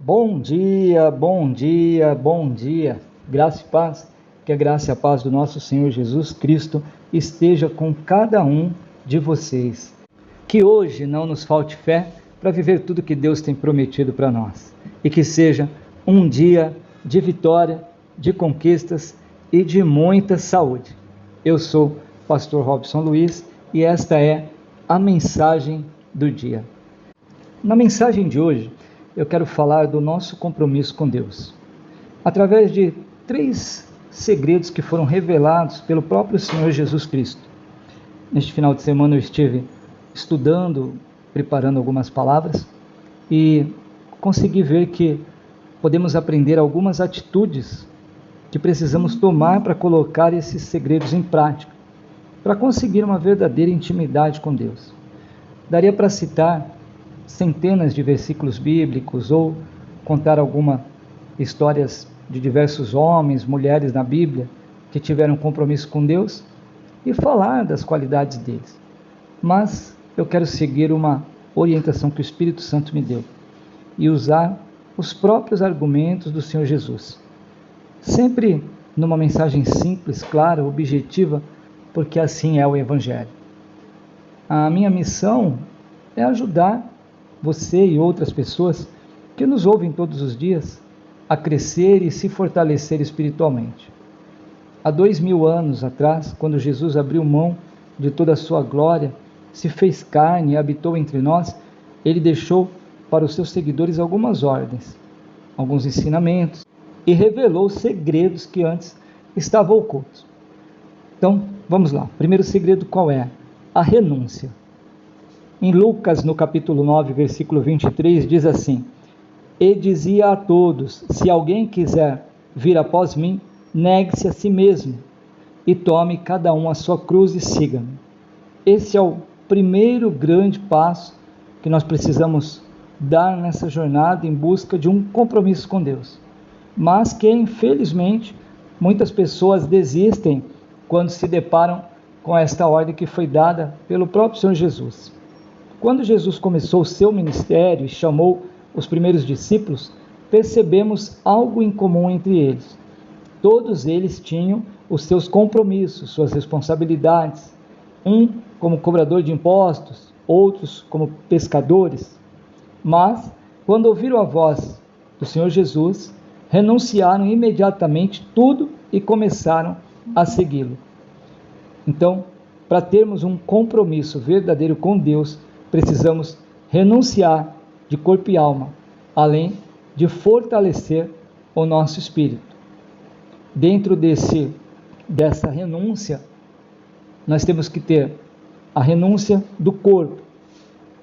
Bom dia, bom dia, bom dia. Graça e paz. Que a graça e a paz do nosso Senhor Jesus Cristo esteja com cada um de vocês. Que hoje não nos falte fé para viver tudo que Deus tem prometido para nós. E que seja um dia de vitória, de conquistas e de muita saúde. Eu sou o pastor Robson Luiz e esta é a mensagem do dia. Na mensagem de hoje, eu quero falar do nosso compromisso com Deus, através de 3 segredos que foram revelados pelo próprio Senhor Jesus Cristo. Neste final de semana eu estive estudando, preparando algumas palavras e consegui ver que podemos aprender algumas atitudes que precisamos tomar para colocar esses segredos em prática, para conseguir uma verdadeira intimidade com Deus. Daria para citar centenas de versículos bíblicos ou contar algumas histórias de diversos homens, mulheres na Bíblia que tiveram compromisso com Deus e falar das qualidades deles. Mas eu quero seguir uma orientação que o Espírito Santo me deu e usar os próprios argumentos do Senhor Jesus. Sempre numa mensagem simples, clara, objetiva, porque assim é o Evangelho. A minha missão é ajudar você e outras pessoas que nos ouvem todos os dias a crescer e se fortalecer espiritualmente. Há 2000 anos atrás, quando Jesus abriu mão de toda a sua glória, se fez carne e habitou entre nós, ele deixou para os seus seguidores algumas ordens, alguns ensinamentos e revelou segredos que antes estavam ocultos. Então, vamos lá. O primeiro segredo qual é? A renúncia. Em Lucas, no capítulo 9, versículo 23, diz assim: E dizia a todos, se alguém quiser vir após mim, negue-se a si mesmo, e tome cada um a sua cruz e siga-me. Esse é o primeiro grande passo que nós precisamos dar nessa jornada em busca de um compromisso com Deus. Mas que, infelizmente, muitas pessoas desistem quando se deparam com esta ordem que foi dada pelo próprio Senhor Jesus. Quando Jesus começou o seu ministério e chamou os primeiros discípulos, percebemos algo em comum entre eles. Todos eles tinham os seus compromissos, suas responsabilidades. Um como cobrador de impostos, outros como pescadores. Mas, quando ouviram a voz do Senhor Jesus, renunciaram imediatamente tudo e começaram a segui-lo. Então, para termos um compromisso verdadeiro com Deus, precisamos renunciar de corpo e alma, além de fortalecer o nosso espírito. Dentro dessa renúncia, nós temos que ter a renúncia do corpo,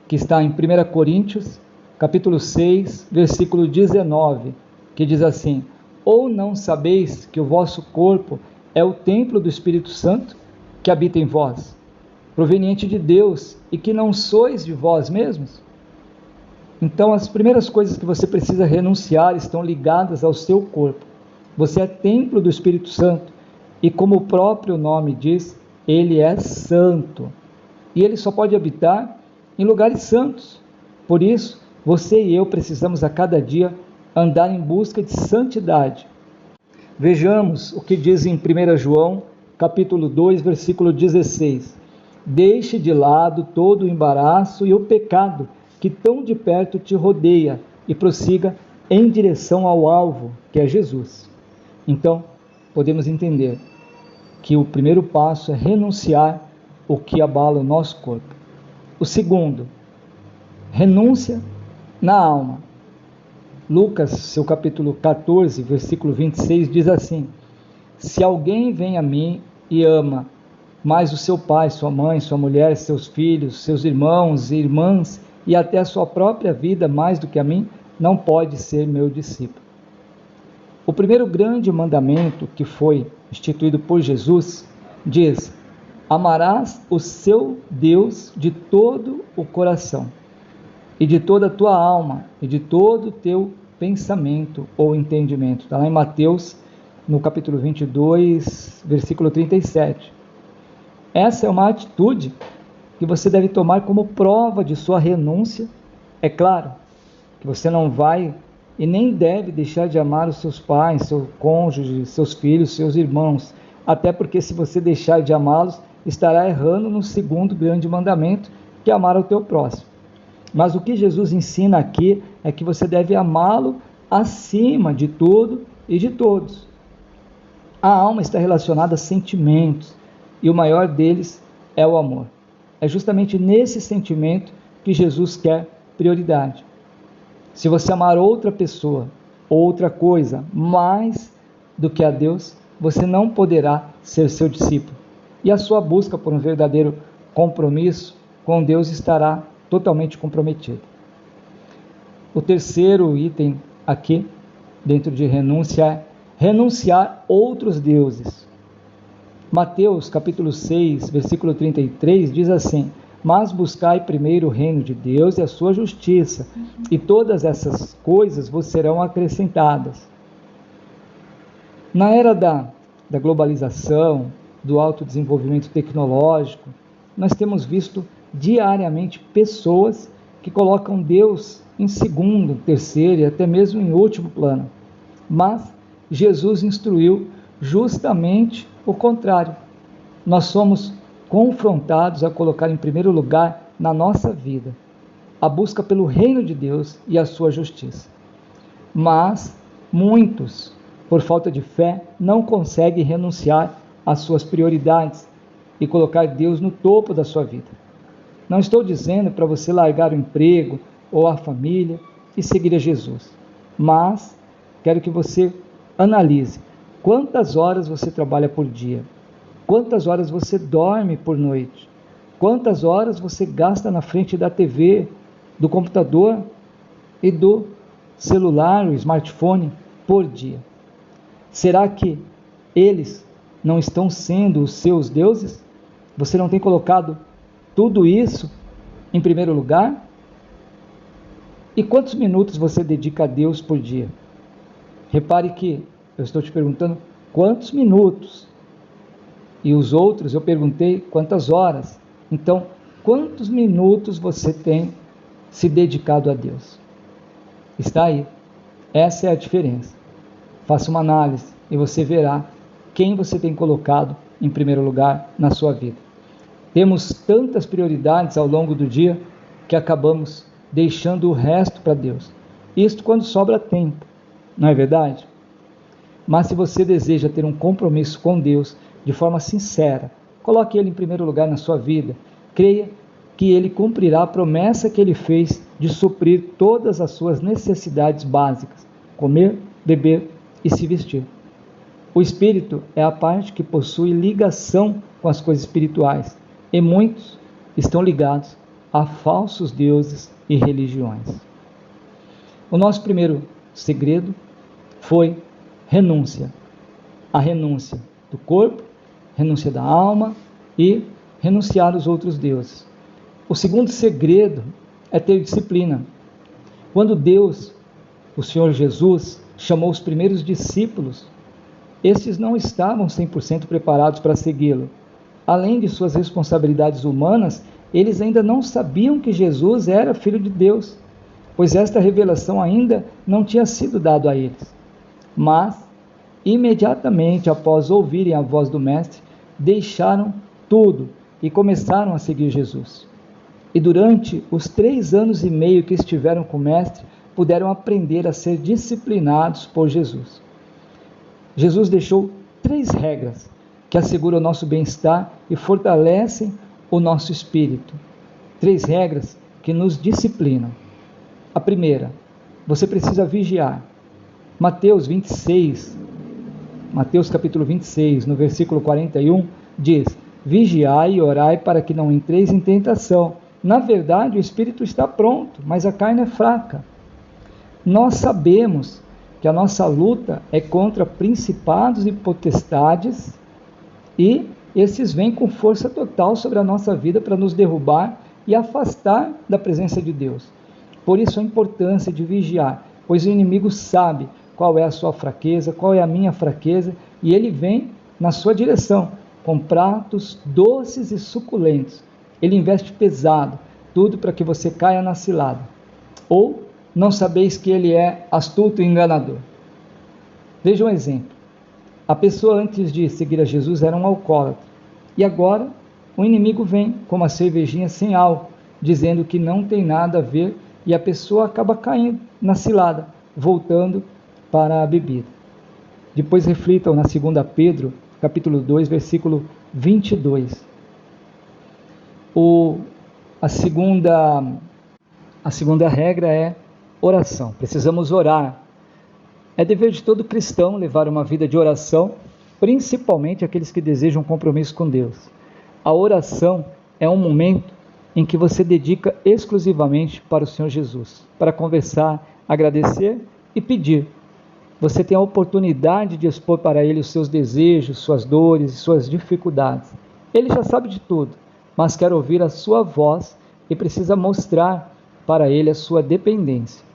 que está em 1 Coríntios, capítulo 6, versículo 19, que diz assim: Ou não sabeis que o vosso corpo é o templo do Espírito Santo, que habita em vós, proveniente de Deus, e que não sois de vós mesmos? Então, as primeiras coisas que você precisa renunciar estão ligadas ao seu corpo. Você é templo do Espírito Santo, e como o próprio nome diz, ele é santo, e ele só pode habitar em lugares santos. Por isso, você e eu precisamos a cada dia andar em busca de santidade. Vejamos o que diz em 1 João, capítulo 2, versículo 16. Deixe de lado todo o embaraço e o pecado que tão de perto te rodeia e prossiga em direção ao alvo, que é Jesus. Então, podemos entender que o primeiro passo é renunciar o que abala o nosso corpo. O segundo, renúncia na alma. Lucas, seu capítulo 14, versículo 26, diz assim: Se alguém vem a mim e ama mais o seu pai, sua mãe, sua mulher, seus filhos, seus irmãos e irmãs, e até a sua própria vida mais do que a mim, não pode ser meu discípulo. O primeiro grande mandamento que foi instituído por Jesus diz: amarás o seu Deus de todo o coração, e de toda a tua alma, e de todo o teu pensamento ou entendimento. Está lá em Mateus, no capítulo 22, versículo 37. Essa é uma atitude que você deve tomar como prova de sua renúncia. É claro que você não vai e nem deve deixar de amar os seus pais, seu cônjuge, seus filhos, seus irmãos, até porque se você deixar de amá-los, estará errando no segundo grande mandamento, que é amar ao teu próximo. Mas o que Jesus ensina aqui é que você deve amá-lo acima de tudo e de todos. A alma está relacionada a sentimentos, e o maior deles é o amor. É justamente nesse sentimento que Jesus quer prioridade. Se você amar outra pessoa, outra coisa, mais do que a Deus, você não poderá ser seu discípulo. E a sua busca por um verdadeiro compromisso com Deus estará totalmente comprometida. O terceiro item aqui, dentro de renúncia, é renunciar outros deuses. Mateus capítulo 6, versículo 33 diz assim: mas buscai primeiro o reino de Deus e a sua justiça, e todas essas coisas vos serão acrescentadas. Na era da globalização, do alto desenvolvimento tecnológico, nós temos visto diariamente pessoas que colocam Deus em segundo, terceiro e até mesmo em último plano. Mas Jesus instruiu justamente o contrário. Nós somos confrontados a colocar em primeiro lugar na nossa vida a busca pelo reino de Deus e a sua justiça. Mas muitos, por falta de fé, não conseguem renunciar às suas prioridades e colocar Deus no topo da sua vida. Não estou dizendo para você largar o emprego ou a família e seguir a Jesus, mas quero que você analise quantas horas você trabalha por dia, quantas horas você dorme por noite, quantas horas você gasta na frente da TV, do computador e do celular, o smartphone, por dia. Será que eles não estão sendo os seus deuses? Você não tem colocado tudo isso em primeiro lugar? E quantos minutos você dedica a Deus por dia? Repare que eu estou te perguntando quantos minutos, e os outros eu perguntei quantas horas. Então, quantos minutos você tem se dedicado a Deus? Está aí. Essa é a diferença. Faça uma análise e você verá quem você tem colocado em primeiro lugar na sua vida. Temos tantas prioridades ao longo do dia que acabamos deixando o resto para Deus. Isto quando sobra tempo, não é verdade? Mas se você deseja ter um compromisso com Deus de forma sincera, coloque Ele em primeiro lugar na sua vida. Creia que Ele cumprirá a promessa que Ele fez de suprir todas as suas necessidades básicas: comer, beber e se vestir. O espírito é a parte que possui ligação com as coisas espirituais, e muitos estão ligados a falsos deuses e religiões. O nosso primeiro segredo foi renúncia. A renúncia do corpo, renúncia da alma e renunciar aos outros deuses. O segundo segredo é ter disciplina. Quando Deus, o Senhor Jesus, chamou os primeiros discípulos, estes não estavam 100% preparados para segui-lo. Além de suas responsabilidades humanas, eles ainda não sabiam que Jesus era Filho de Deus, pois esta revelação ainda não tinha sido dada a eles. Mas, imediatamente após ouvirem a voz do Mestre, deixaram tudo e começaram a seguir Jesus. E durante os 3 anos e meio que estiveram com o Mestre, puderam aprender a ser disciplinados por Jesus. Jesus deixou 3 regras que asseguram o nosso bem-estar e fortalecem o nosso espírito. 3 regras que nos disciplinam. A primeira, você precisa vigiar. Mateus capítulo 26, no versículo 41, diz: vigiai e orai para que não entreis em tentação. Na verdade, o espírito está pronto, mas a carne é fraca. Nós sabemos que a nossa luta é contra principados e potestades, e esses vêm com força total sobre a nossa vida para nos derrubar e afastar da presença de Deus. Por isso a importância de vigiar, pois o inimigo sabe qual é a sua fraqueza, qual é a minha fraqueza, e ele vem na sua direção, com pratos doces e suculentos. Ele investe pesado, tudo para que você caia na cilada, ou Não sabeis que ele é astuto e enganador? Veja um exemplo. A pessoa antes de seguir a Jesus era um alcoólatra. E agora o inimigo vem com uma cervejinha sem álcool, dizendo que não tem nada a ver, e a pessoa acaba caindo na cilada, voltando para a bebida. Depois reflitam na 2 Pedro, capítulo 2, versículo 22. A segunda regra é oração. Precisamos orar. É dever de todo cristão levar uma vida de oração, principalmente aqueles que desejam um compromisso com Deus. A oração é um momento em que você dedica exclusivamente para o Senhor Jesus, para conversar, agradecer e pedir. Você tem a oportunidade de expor para Ele os seus desejos, suas dores e suas dificuldades. Ele já sabe de tudo, mas quer ouvir a sua voz e precisa mostrar para Ele a sua dependência.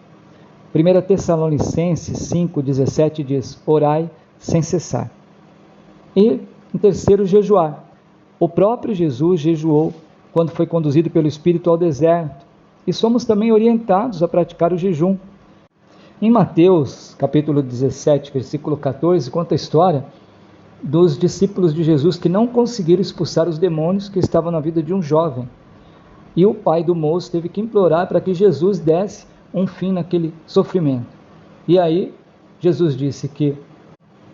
1 Tessalonicenses 5,17 diz: orai sem cessar. E, em terceiro, jejuar. O próprio Jesus jejuou quando foi conduzido pelo Espírito ao deserto, e somos também orientados a praticar o jejum. Em Mateus, capítulo 17, versículo 14, conta a história dos discípulos de Jesus que não conseguiram expulsar os demônios que estavam na vida de um jovem. E o pai do moço teve que implorar para que Jesus desse um fim naquele sofrimento. E aí, Jesus disse que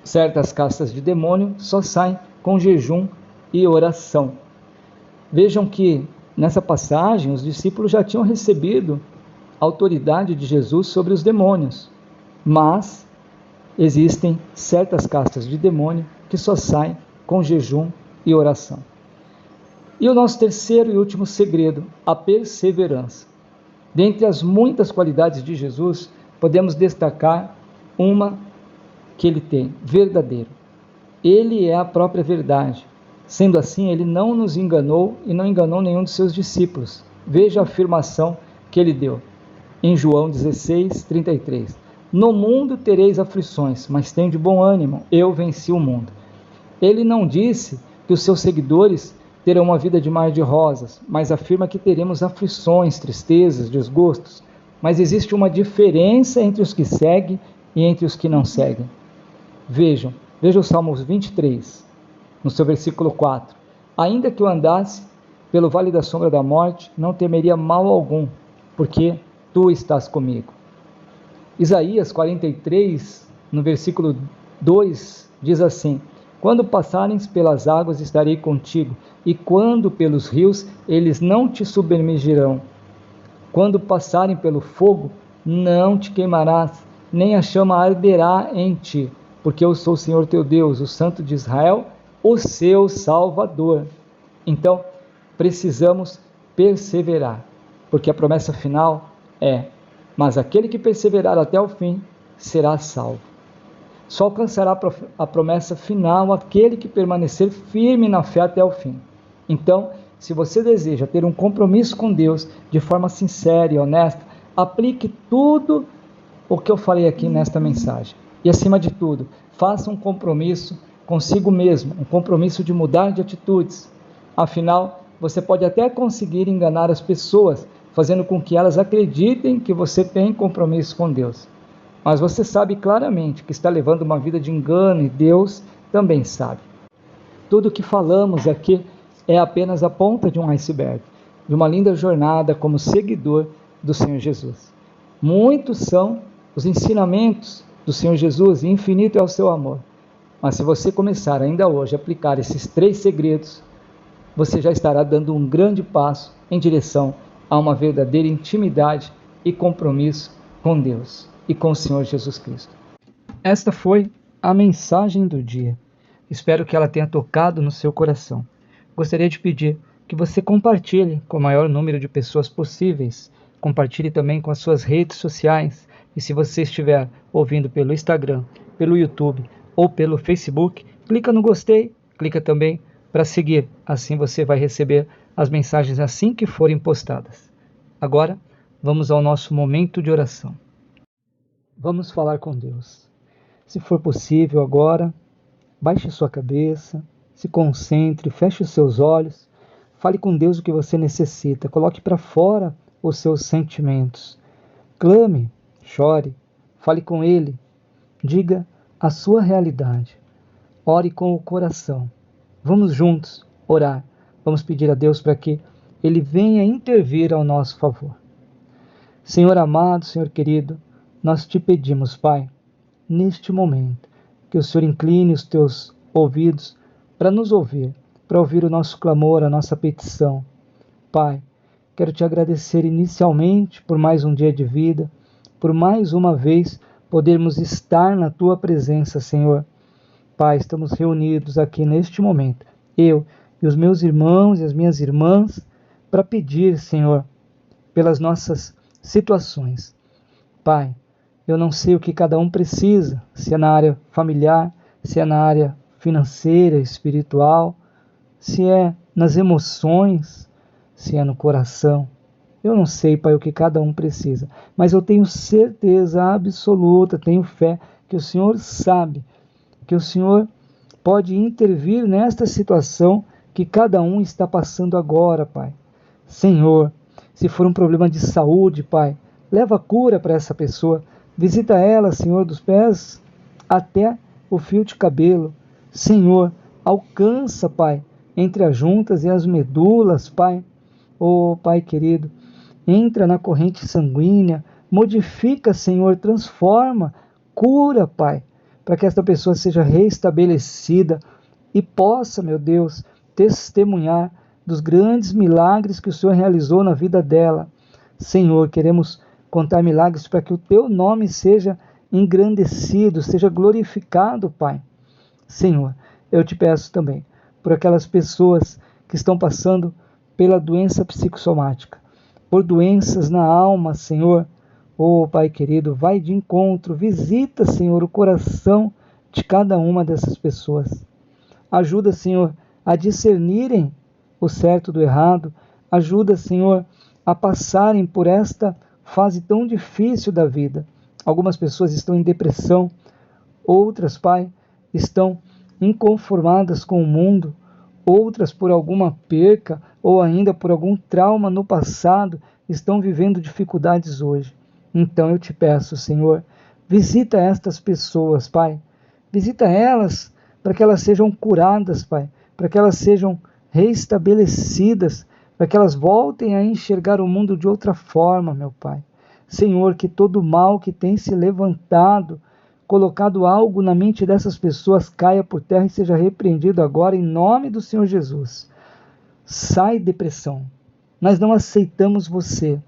certas castas de demônio só saem com jejum e oração. Vejam que nessa passagem os discípulos já tinham recebido a autoridade de Jesus sobre os demônios, mas existem certas castas de demônio que só saem com jejum e oração. E o nosso terceiro e último segredo, a perseverança. Dentre as muitas qualidades de Jesus, podemos destacar uma que ele tem: verdadeiro. Ele é a própria verdade. Sendo assim, ele não nos enganou e não enganou nenhum de seus discípulos. Veja a afirmação que ele deu em João 16, 33. No mundo tereis aflições, mas tende bom ânimo, eu venci o mundo. Ele não disse que os seus seguidores terão uma vida de mar de rosas, mas afirma que teremos aflições, tristezas, desgostos. Mas existe uma diferença entre os que seguem e entre os que não seguem. Veja o Salmos 23, no seu versículo 4. Ainda que eu andasse pelo vale da sombra da morte, não temeria mal algum, porque tu estás comigo. Isaías 43, no versículo 2, diz assim: quando passares pelas águas, estarei contigo, e quando pelos rios, eles não te submergirão. Quando passarem pelo fogo, não te queimarás, nem a chama arderá em ti, porque eu sou o Senhor teu Deus, o Santo de Israel, o seu Salvador. Então, precisamos perseverar, porque a promessa final é: mas aquele que perseverar até o fim será salvo. Só alcançará a promessa final aquele que permanecer firme na fé até o fim. Então, se você deseja ter um compromisso com Deus de forma sincera e honesta, aplique tudo o que eu falei aqui nesta mensagem. E acima de tudo, faça um compromisso consigo mesmo, um compromisso de mudar de atitudes. Afinal, você pode até conseguir enganar as pessoas, fazendo com que elas acreditem que você tem compromisso com Deus. Mas você sabe claramente que está levando uma vida de engano, e Deus também sabe. Tudo o que falamos aqui é apenas a ponta de um iceberg, de uma linda jornada como seguidor do Senhor Jesus. Muitos são os ensinamentos do Senhor Jesus, e infinito é o seu amor. Mas se você começar ainda hoje a aplicar esses 3 segredos, você já estará dando um grande passo em direção a uma verdadeira intimidade e compromisso com Deus e com o Senhor Jesus Cristo. Esta foi a mensagem do dia. Espero que ela tenha tocado no seu coração. Gostaria de pedir que você compartilhe com o maior número de pessoas possíveis. Compartilhe também com as suas redes sociais. E se você estiver ouvindo pelo Instagram, pelo YouTube ou pelo Facebook, clica no gostei, clica também para seguir. Assim você vai receber as mensagens assim que forem postadas. Agora, vamos ao nosso momento de oração. Vamos falar com Deus. Se for possível agora, baixe sua cabeça, se concentre, feche os seus olhos, fale com Deus o que você necessita, coloque para fora os seus sentimentos. Clame chore, fale com ele, diga a sua realidade. Ore com o coração. Vamos juntos orar. Vamos pedir a Deus para que Ele venha intervir ao nosso favor. Senhor amado, Senhor querido, nós te pedimos, Pai, neste momento, que o Senhor incline os teus ouvidos para nos ouvir, para ouvir o nosso clamor, a nossa petição. Pai, quero te agradecer inicialmente por mais um dia de vida, por mais uma vez podermos estar na tua presença, Senhor. Pai, estamos reunidos aqui neste momento, eu e os meus irmãos e as minhas irmãs, para pedir, Senhor, pelas nossas situações. Pai, eu não sei o que cada um precisa, se é na área familiar, se é na área financeira, espiritual, se é nas emoções, se é no coração. Eu não sei, Pai, o que cada um precisa, mas eu tenho certeza absoluta, tenho fé que o Senhor sabe, que o Senhor pode intervir nesta situação que cada um está passando agora, Pai. Senhor, se for um problema de saúde, Pai, leva cura para essa pessoa. Visita ela, Senhor, dos pés até o fio de cabelo. Senhor, alcança, Pai, entre as juntas e as medulas, Pai. Oh, Pai querido, entra na corrente sanguínea, modifica, Senhor, transforma, cura, Pai, para que esta pessoa seja restabelecida e possa, meu Deus, testemunhar dos grandes milagres que o Senhor realizou na vida dela. Senhor, queremos contar milagres para que o teu nome seja engrandecido, seja glorificado, Pai. Senhor, eu te peço também por aquelas pessoas que estão passando pela doença psicossomática, por doenças na alma, Senhor. Oh, Pai querido, vai de encontro, visita, Senhor, o coração de cada uma dessas pessoas. Ajuda, Senhor, a discernirem o certo do errado. Ajuda, Senhor, a passarem por esta fase tão difícil da vida. Algumas pessoas estão em depressão, outras, Pai, estão inconformadas com o mundo, outras por alguma perca ou ainda por algum trauma no passado estão vivendo dificuldades hoje. Então eu te peço, Senhor, visita estas pessoas, Pai. Visita elas para que elas sejam curadas, Pai, para que elas sejam restabelecidas, para que elas voltem a enxergar o mundo de outra forma, meu Pai. Senhor, que todo mal que tem se levantado, colocado algo na mente dessas pessoas, caia por terra e seja repreendido agora em nome do Senhor Jesus. Sai depressão, nós não aceitamos você.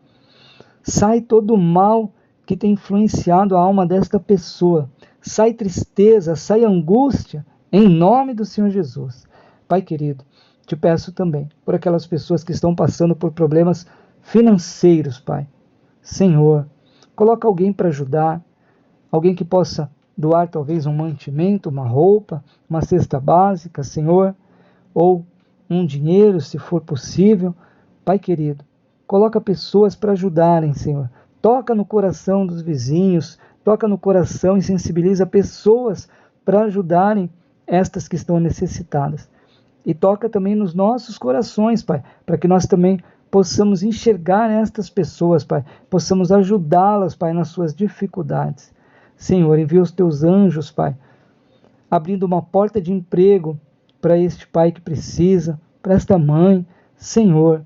Sai todo o mal que tem influenciado a alma desta pessoa. Sai tristeza, sai angústia, em nome do Senhor Jesus. Pai querido, te peço também por aquelas pessoas que estão passando por problemas financeiros, Pai. Senhor, coloca alguém para ajudar, alguém que possa doar talvez um mantimento, uma roupa, uma cesta básica, Senhor, ou um dinheiro, se for possível. Pai querido, coloca pessoas para ajudarem, Senhor. Toca no coração dos vizinhos, toca no coração e sensibiliza pessoas para ajudarem estas que estão necessitadas. E toca também nos nossos corações, Pai, para que nós também possamos enxergar estas pessoas, Pai, possamos ajudá-las, Pai, nas suas dificuldades. Senhor, envia os teus anjos, Pai, abrindo uma porta de emprego para este pai que precisa, para esta mãe. Senhor,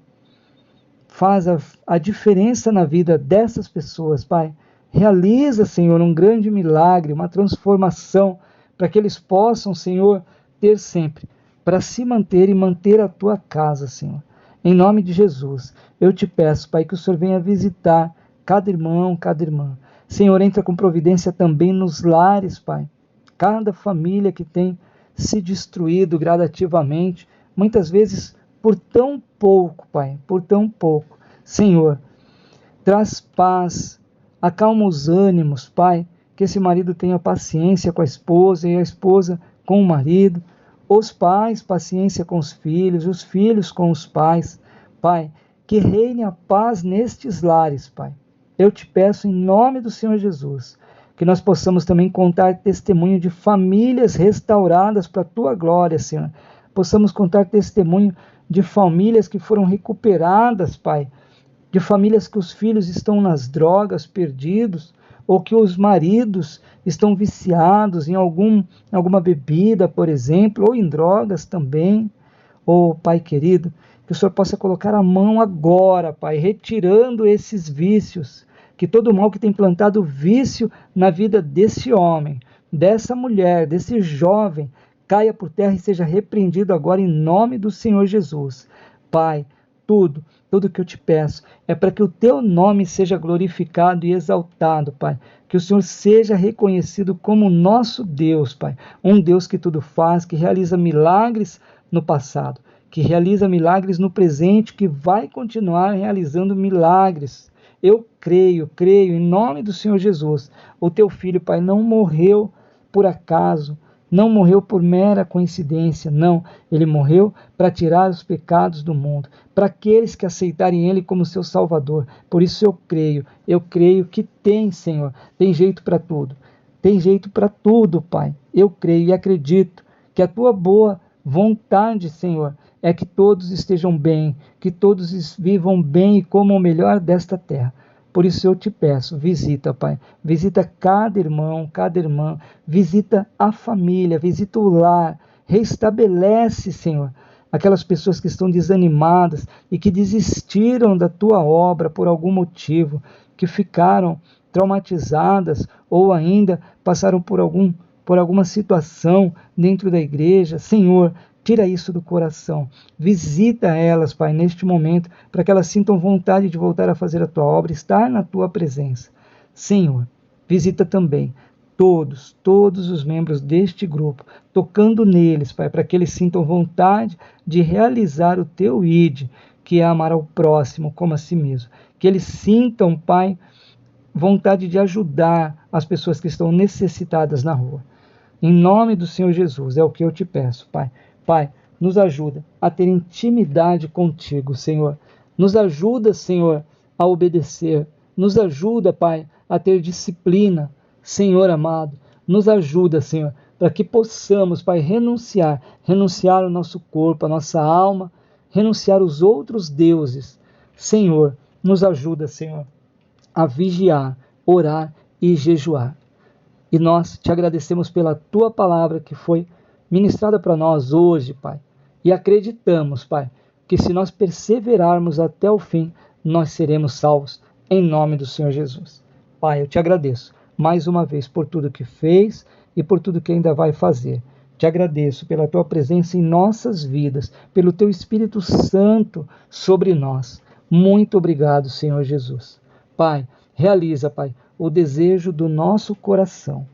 faz a diferença na vida dessas pessoas, Pai. Realiza, Senhor, um grande milagre, uma transformação, para que eles possam, Senhor, ter sempre para se manter e manter a tua casa, Senhor. Em nome de Jesus, eu te peço, Pai, que o Senhor venha visitar cada irmão, cada irmã. Senhor, entra com providência também nos lares, Pai. Cada família que tem se destruído gradativamente, muitas vezes por tão pouco, Pai, por tão pouco. Senhor, traz paz, acalma os ânimos, Pai, que esse marido tenha paciência com a esposa e a esposa com o marido, os pais, paciência com os filhos com os pais. Pai, que reine a paz nestes lares, Pai. Eu te peço em nome do Senhor Jesus, que nós possamos também contar testemunho de famílias restauradas para a tua glória, Senhor. Possamos contar testemunho de famílias que foram recuperadas, Pai, de famílias que os filhos estão nas drogas, perdidos, ou que os maridos estão viciados em alguma bebida, por exemplo, ou em drogas também. Pai querido, que o Senhor possa colocar a mão agora, Pai, retirando esses vícios, que todo mal que tem plantado vício na vida desse homem, dessa mulher, desse jovem, caia por terra e seja repreendido agora em nome do Senhor Jesus. Pai, tudo que eu te peço é para que o teu nome seja glorificado e exaltado, Pai. Que o Senhor seja reconhecido como nosso Deus, Pai. Um Deus que tudo faz, que realiza milagres no passado, que realiza milagres no presente, que vai continuar realizando milagres. Eu creio em nome do Senhor Jesus. O teu filho, Pai, não morreu por acaso, não morreu por mera coincidência, não. Ele morreu para tirar os pecados do mundo, para aqueles que aceitarem Ele como seu Salvador. Por isso eu creio que tem, Senhor, tem jeito para tudo. Tem jeito para tudo, Pai. Eu creio e acredito que a tua boa vontade, Senhor, é que todos estejam bem, que todos vivam bem e comam o melhor desta terra. Por isso eu te peço, visita, Pai, visita cada irmão, cada irmã, visita a família, visita o lar, restabelece, Senhor, aquelas pessoas que estão desanimadas e que desistiram da tua obra por algum motivo, que ficaram traumatizadas ou ainda passaram por alguma situação dentro da igreja. Senhor, tira isso do coração, visita elas, Pai, neste momento, para que elas sintam vontade de voltar a fazer a tua obra, estar na tua presença. Senhor, visita também todos os membros deste grupo, tocando neles, Pai, para que eles sintam vontade de realizar o teu ID, que é amar ao próximo como a si mesmo. Que eles sintam, Pai, vontade de ajudar as pessoas que estão necessitadas na rua. Em nome do Senhor Jesus, é o que eu te peço, Pai. Pai, nos ajuda a ter intimidade contigo, Senhor. Nos ajuda, Senhor, a obedecer. Nos ajuda, Pai, a ter disciplina, Senhor amado. Nos ajuda, Senhor, para que possamos, Pai, renunciar o nosso corpo, a nossa alma, renunciar os outros deuses. Senhor, nos ajuda, Senhor, a vigiar, orar e jejuar. E nós te agradecemos pela tua palavra que foi ministrada para nós hoje, Pai. E acreditamos, Pai, que se nós perseverarmos até o fim, nós seremos salvos, em nome do Senhor Jesus. Pai, eu te agradeço mais uma vez por tudo que fez e por tudo que ainda vai fazer. Te agradeço pela tua presença em nossas vidas, pelo teu Espírito Santo sobre nós. Muito obrigado, Senhor Jesus. Pai, realiza, Pai, o desejo do nosso coração,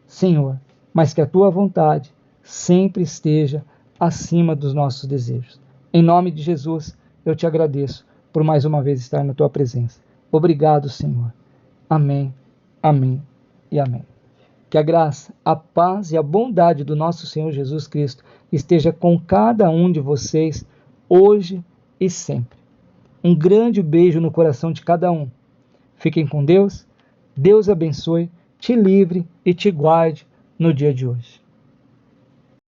Senhor, mas que a tua vontade sempre esteja acima dos nossos desejos. Em nome de Jesus, eu te agradeço por mais uma vez estar na tua presença. Obrigado, Senhor. Amém, amém e amém. Que a graça, a paz e a bondade do nosso Senhor Jesus Cristo esteja com cada um de vocês, hoje e sempre. Um grande beijo no coração de cada um. Fiquem com Deus. Deus abençoe, te livre e te guarde no dia de hoje.